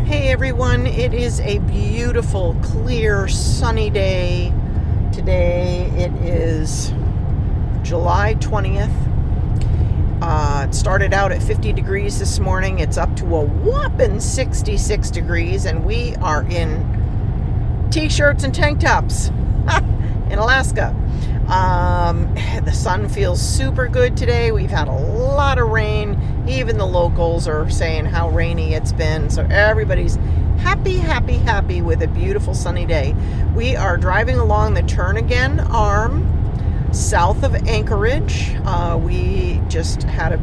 Hey everyone, it is a beautiful, clear, sunny day. Today it is July 20th. It started out at 50 degrees this morning. It's up to a whopping 66 degrees, and we are in t-shirts and tank tops in Alaska. The sun feels super good today. We've had a lot of rain. Even the locals are saying how rainy it's been. So everybody's happy with a beautiful sunny day. We are driving along the Turnagain Arm south of Anchorage. We just had a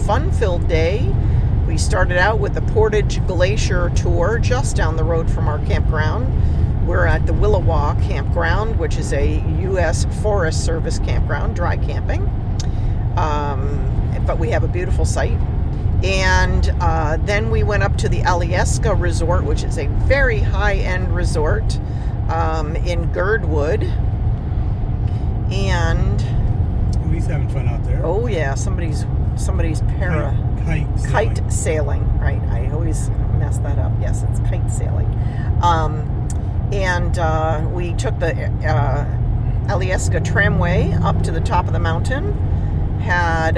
fun-filled day. We started out with the Portage Glacier tour just down the road from our campground. We're at the Willowa campground, which is a U.S. Forest Service campground, dry camping. But we have a beautiful site. And then we went up to the Alyeska Resort, which is a very high-end resort in Girdwood. And he's having fun out there. Oh yeah, somebody's kite sailing. Right, I always mess that up. Yes, it's kite sailing. And we took the Alyeska tramway up to the top of the mountain, had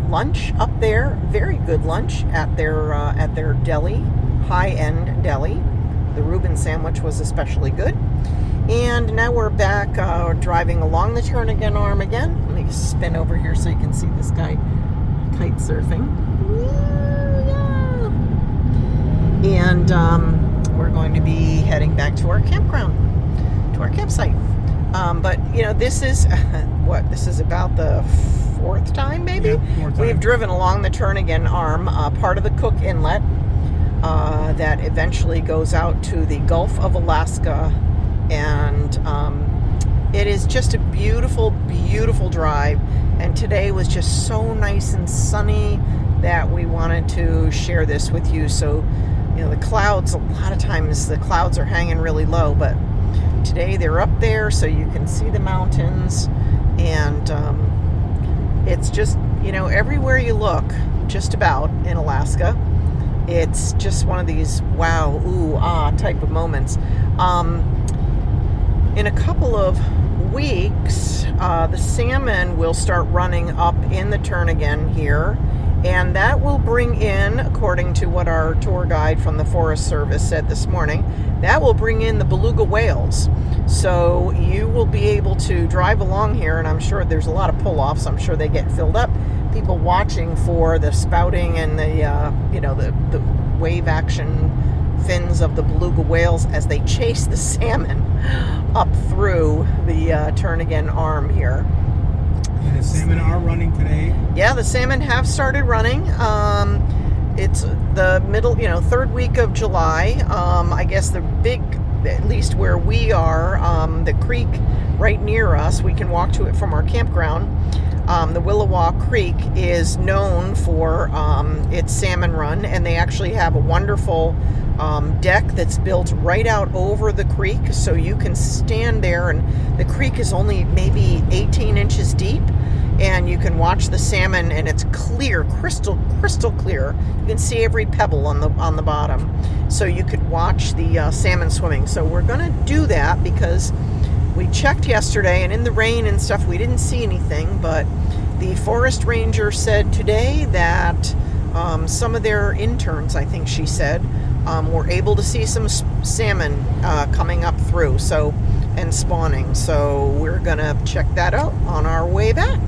lunch up there, very good lunch at their deli, high-end deli. The Reuben sandwich was especially good. And now we're back driving along the Turnagain Arm again. Let me spin over here so you can see this guy kite surfing. Yeah. And we're going to be heading back to our campground, to our campsite. But, you know, this is this is about the fourth time, maybe? Yeah, more time. We've driven along the Turnagain Arm, part of the Cook Inlet that eventually goes out to the Gulf of Alaska. And it is just a beautiful drive. And today was just so nice and sunny that we wanted to share this with you. So, you know, the clouds, a lot of times the clouds are hanging really low, but today they're up there so you can see the mountains. And it's just, you know, everywhere you look, just about in Alaska, it's just one of these wow, ooh, ah type of moments. In a couple of weeks, the salmon will start running up in the Turnagain here, and that will bring in, according to what our tour guide from the Forest Service said this morning, that will bring in the beluga whales. So you will be able to drive along here, and I'm sure there's a lot of pull-offs. I'm sure they get filled up. People watching for the spouting and the wave action fins of the beluga whales as they chase the salmon up through the Turnagain Arm here. And the salmon are running today? Yeah, the salmon have started running. It's the middle, third week of July. I guess the big, at least where we are, the creek right near us, we can walk to it from our campground. The Willowa Creek is known for its salmon run, and they actually have a wonderful deck that's built right out over the creek, so you can stand there, and the creek is only maybe 18 inches deep, and you can watch the salmon, and it's clear, crystal clear. You can see every pebble on the bottom, so you could watch the salmon swimming. So we're gonna do that because we checked yesterday, and in the rain and stuff, we didn't see anything, but the forest ranger said today that some of their interns, I think she said, were able to see some salmon coming up through, and spawning. So we're gonna check that out on our way back.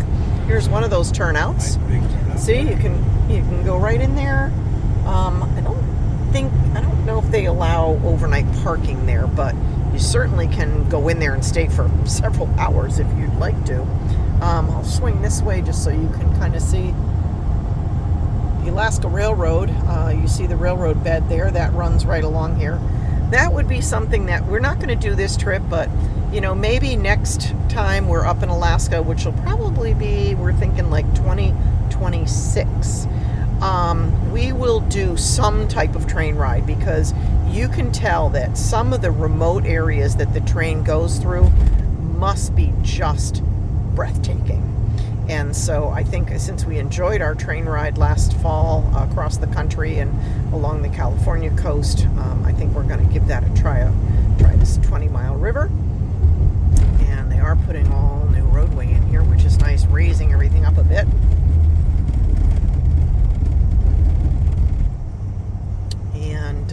Here's one of those turnouts. Nice big turnout. See, you can go right in there. I don't know if they allow overnight parking there, but you certainly can go in there and stay for several hours if you'd like to. I'll swing this way just so you can kind of see the Alaska Railroad. You see the railroad bed there that runs right along here. That would be something that we're not going to do this trip, but maybe next time we're up in Alaska, which will probably be, we're thinking like 2026. We will do some type of train ride, because you can tell that some of the remote areas that the train goes through must be just breathtaking. And so I think since we enjoyed our train ride last fall across the country and along the California coast, I think we're going to give that a try this 20-mile river. And they are putting all new roadway in here, which is nice, raising everything up a bit. And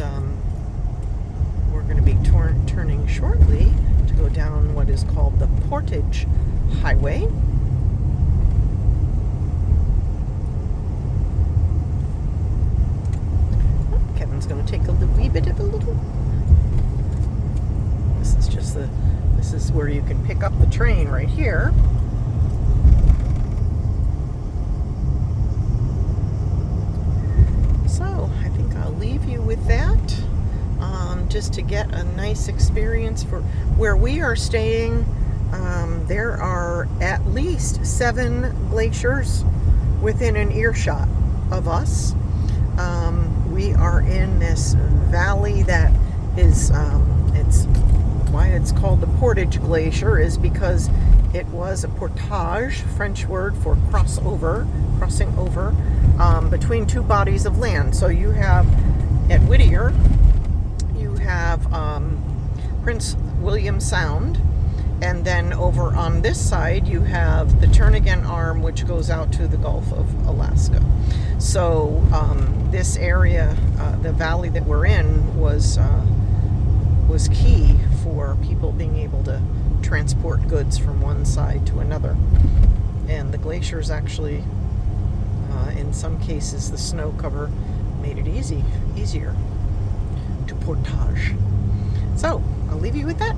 we're going to be turning shortly to go down what is called the Portage Highway. Kevin's going to take a wee bit of a little. This is where you can pick up the train right here. So I think I'll leave you with that, just to get a nice experience for where we are staying. There are at least 7 glaciers within an earshot of us. We are in this valley that is, why it's called the Portage Glacier is because it was a portage, French word for crossing over, between 2 bodies of land. So you have, at Whittier, you have Prince William Sound, and then over on this side you have the Turnagain Arm, which goes out to the Gulf of Alaska. So this area, the valley that we're in, was key for people being able to transport goods from one side to another. And the glaciers actually, in some cases, the snow cover made it easier to portage. So I'll leave you with that.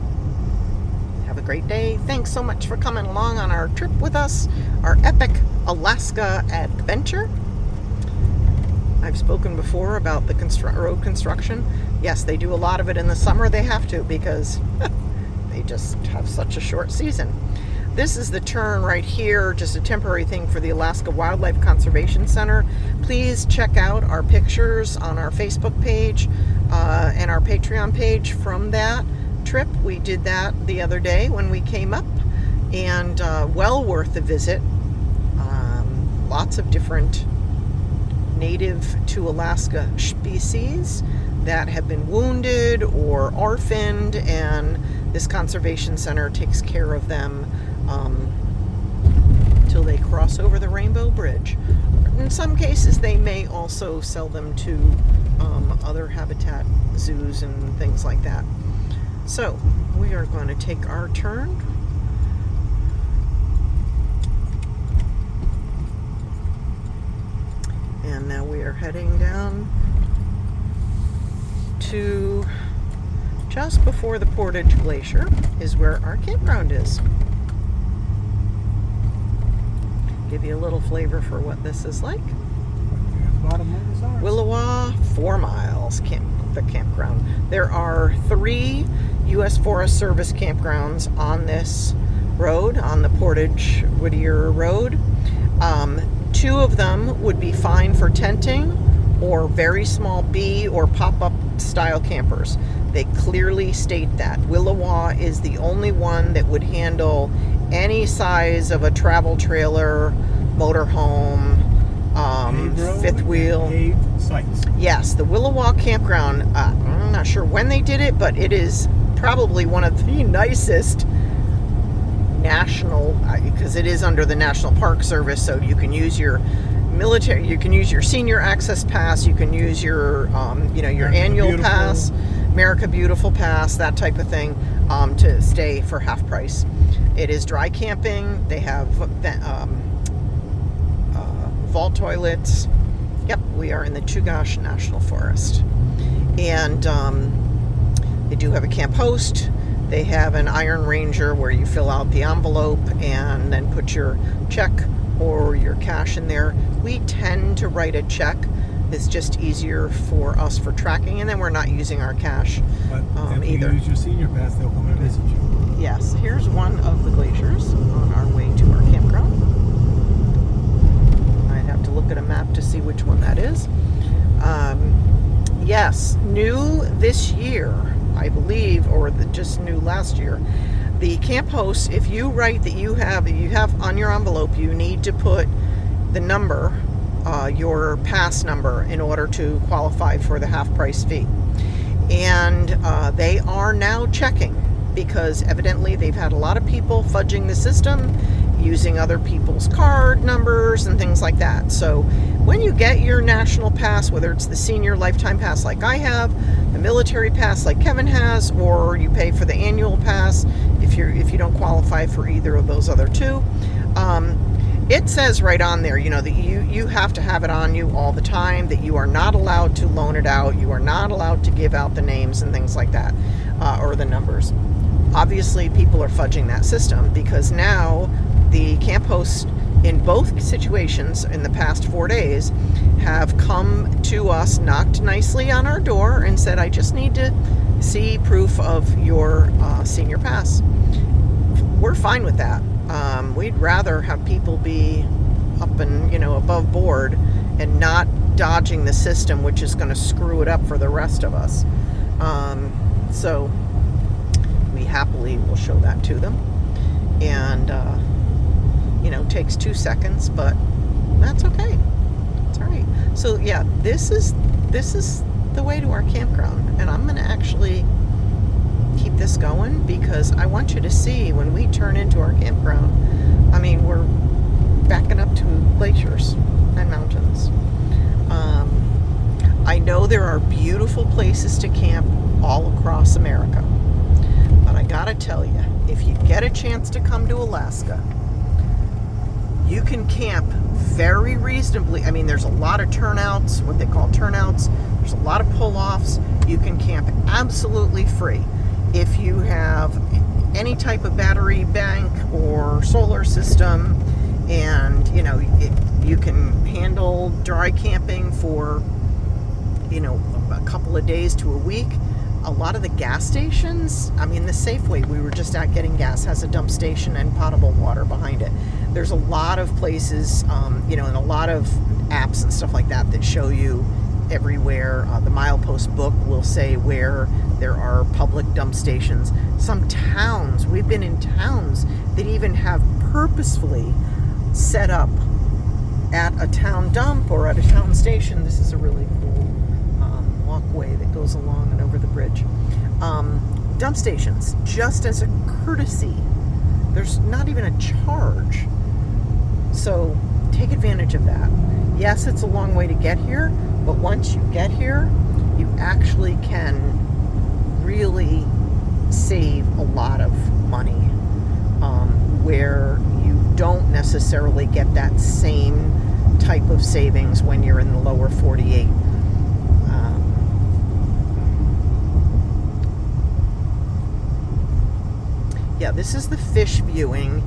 Have a great day. Thanks so much for coming along on our trip with us, our epic Alaska adventure. I've spoken before about the road construction. Yes, they do a lot of it in the summer. They have to because they just have such a short season. This is the turn right here, just a temporary thing for the Alaska Wildlife Conservation Center. Please check out our pictures on our Facebook page and our Patreon page from that trip. We did that the other day when we came up, and well worth the visit. Lots of different native to Alaska species that have been wounded or orphaned, and this conservation center takes care of them till they cross over the Rainbow Bridge. In some cases, they may also sell them to other habitat zoos and things like that. So we are going to take our turn. And now we are heading down to just before the Portage Glacier is where our campground is. Give you a little flavor for what this is like. Willowa, 4 miles, the campground. There are 3 U.S. Forest Service campgrounds on this road, on the Portage Whittier Road. 2 of them would be fine for tenting or very small B or pop-up style campers. They clearly state that. Willowa is the only one that would handle any size of a travel trailer, motorhome, fifth wheel. Sites. Yes, the Willowa campground, I'm not sure when they did it, but it is probably one of the nicest national, because it is under the National Park Service, so you can use your military, you can use your senior access pass, you can use your your annual Beautiful pass, America Beautiful pass, that type of thing, to stay for half price. It is dry camping. They have vault toilets. Yep, we are in the Chugach National Forest, and they do have a camp host. They have an Iron Ranger where you fill out the envelope and then put your check or your cash in there. We tend to write a check. It's just easier for us for tracking, and then we're not using our cash But if either. you use your senior pass, they'll come and visit you. Yes, here's one of the glaciers on our way to our campground. I'd have to look at a map to see which one that is. Yes, new this year, I believe, or just new last year, the camp host, if you write that you have on your envelope, you need to put the number, your pass number, in order to qualify for the half price fee. And they are now checking, because evidently they've had a lot of people fudging the system, using other people's card numbers and things like that. So when you get your national pass, whether it's the senior lifetime pass like I have, the military pass like Kevin has, or you pay for the annual pass if you don't qualify for either of those other two, it says right on there, that you have to have it on you all the time, that you are not allowed to loan it out, you are not allowed to give out the names and things like that, or the numbers. Obviously, people are fudging that system, because now the camp hosts in both situations in the past 4 days have come to us, knocked nicely on our door, and said, I just need to see proof of your senior pass. We're fine with that. We'd rather have people be up and, above board and not dodging the system, which is going to screw it up for the rest of us. So we happily will show that to them. And, takes 2 seconds, but that's okay. It's all right. So yeah, this is the way to our campground, and I'm going to actually keep this going, because I want you to see when we turn into our campground. I mean, we're backing up to glaciers and mountains. I know there are beautiful places to camp all across America, but I gotta tell you, if you get a chance to come to Alaska, you can camp very reasonably. I mean, there's a lot of turnouts, what they call turnouts. There's a lot of pull-offs. You can camp absolutely free. If you have any type of battery bank or solar system, and you can handle dry camping for a couple of days to a week. A lot of the gas stations, I mean, the Safeway we were just at getting gas has a dump station and potable water behind it. There's a lot of places, and a lot of apps and stuff like that show you everywhere. The milepost book will say where there are public dump stations. Some towns, we've been in towns that even have purposefully set up at a town dump or at a town station. This is a really cool walkway that goes along and over the bridge. Dump stations, just as a courtesy. There's not even a charge. So take advantage of that. Yes, it's a long way to get here, but once you get here, you actually can really save a lot of money, where you don't necessarily get that same type of savings when you're in the lower 48. Yeah, this is the fish viewing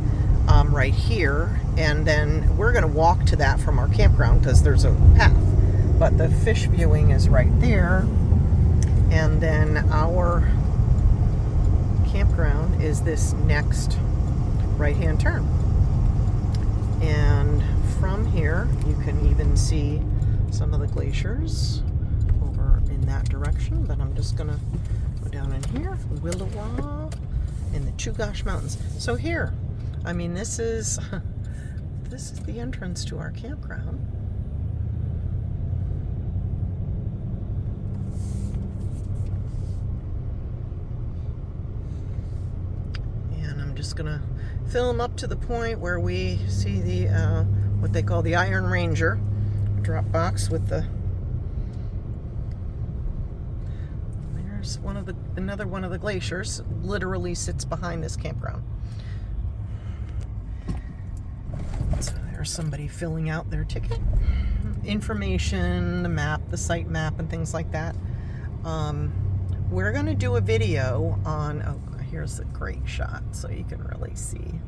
right here, and then we're going to walk to that from our campground because there's a path, but the fish viewing is right there, and then our campground is this next right-hand turn. And from here you can even see some of the glaciers over in that direction, but I'm just going to go down in here, Willowa in the Chugach Mountains. So here, I mean, this is the entrance to our campground. And I'm just gonna film up to the point where we see the what they call the Iron Ranger drop box with the, there's another one of the glaciers literally sits behind this campground. So there's somebody filling out their ticket information, the map, the site map, and things like that. We're going to do a video on, oh, here's a great shot so you can really see.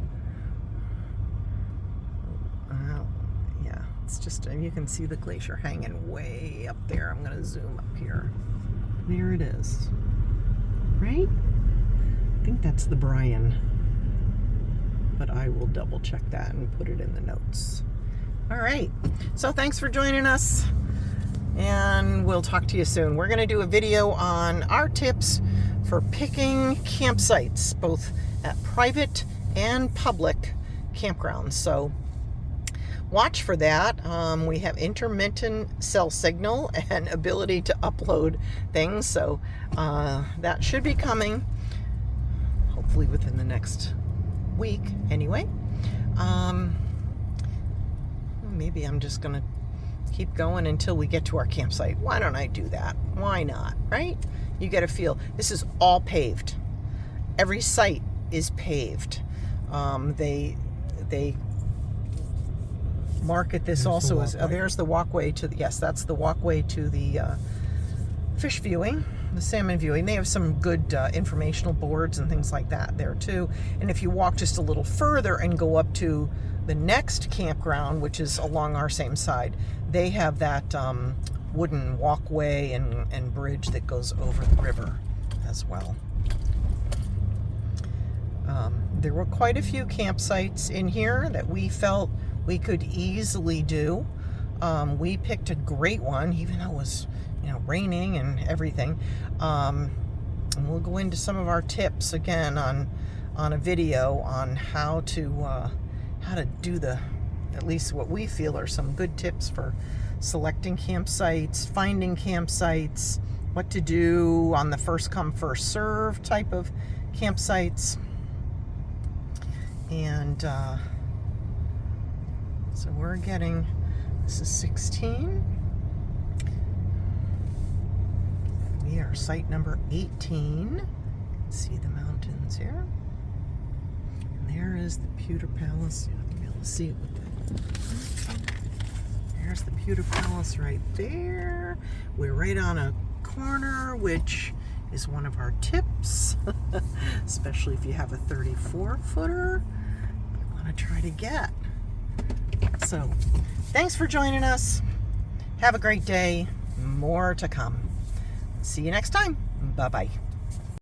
Yeah, it's just, you can see the glacier hanging way up there. I'm going to zoom up here. There it is. Right? I think that's the Brian. But I will double check that and put it in the notes. All right. So thanks for joining us, and we'll talk to you soon. We're going to do a video on our tips for picking campsites, both at private and public campgrounds. So watch for that. We have intermittent cell signal and ability to upload things. So that should be coming hopefully within the next week anyway. Maybe I'm just going to keep going until we get to our campsite. Why don't I do that? Why not, right? You get a feel. This is all paved. Every site is paved. They market this also as, there's the walkway to the, yes, that's the walkway to the fish viewing, the salmon viewing. They have some good informational boards and things like that there too. And if you walk just a little further and go up to the next campground, which is along our same side, they have that wooden walkway and bridge that goes over the river as well. There were quite a few campsites in here that we felt we could easily do. We picked a great one, even though it was, raining and everything. And we'll go into some of our tips again on a video on how to do at least what we feel are some good tips for selecting campsites, finding campsites, what to do on the first come first serve type of campsites. And so we're getting, this is 16. We are site number 18. See the mountains here. And there is the Pewter Palace. You'll be able to see it with the, there's the Pewter Palace right there. We're right on a corner, which is one of our tips, especially if you have a 34-footer you want to try to get. So thanks for joining us. Have a great day. More to come. See you next time. Bye-bye.